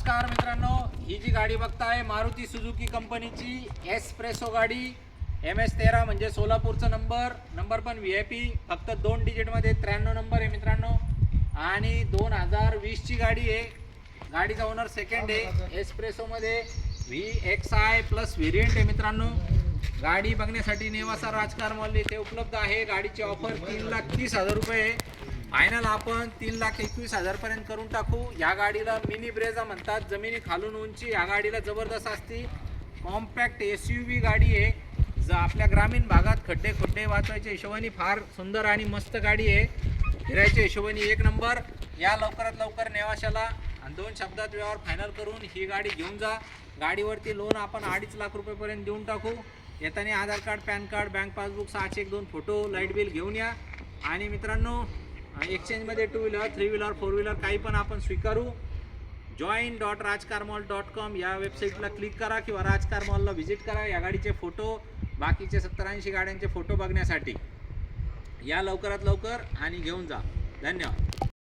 नमस्कार मित्रांनो, ही जी गाडी बघताय मारुती सुझुकी कंपनीची एस्प्रेसो गाडी MS13 म्हणजे सोलापूरचा नंबर पण VIP, फक्त 2 डिजिटमध्ये 93 नंबर आहे मित्रांनो आणि 2020 ची गाडी आहे। गाडीचा ओनर सेकंड आहे। एस्प्रेसोमध्ये VXI प्लस व्हेरिएंट आहे मित्रांनो। गाडी बघण्यासाठी नेवासा राजकार मॉल येथे उपलब्ध आहे। गाडीची ऑफर 3,30,000 रुपये आहे। फायनल आपण 3,21,000 पर्यंत करून टाकू। या गाडीला मिनी ब्रेझा म्हणतात, जमिनी खालून उंची या गाडीला जबरदस्त असते। कॉम्पॅक्ट SUV गाडी आहे। जर आपल्या ग्रामीण भागात खड्डे वाचवायच्या हिशोबाने फार सुंदर आणि मस्त गाडी आहे। फिरायच्या हिशोबाने एक नंबर। या लवकरात लवकर नेवाशाला आणि 2 शब्दात व्यवहार फायनल करून ही गाडी घेऊन जा। गाडीवरती लोन आपण 2.5 लाख रुपयेपर्यंत देऊन टाकू। येताना Aadhaar card, PAN card, bank passbook, 6 1 2 photo, light bill घेऊन या। आणि मित्रांनो, एक्सचेंजमध्ये 2 व्हीलर, 3 व्हीलर, 4 व्हीलर काही पण आपण स्वीकारू। join.rajkarmall.com या वेबसाईटला क्लिक करा किंवा राजकार मॉलला व्हिजिट करा। या गाडीचे फोटो, बाकीचे 70-80 गाड्यांचे फोटो बघण्यासाठी या लवकरात लवकर आणि घेऊन जा। धन्यवाद।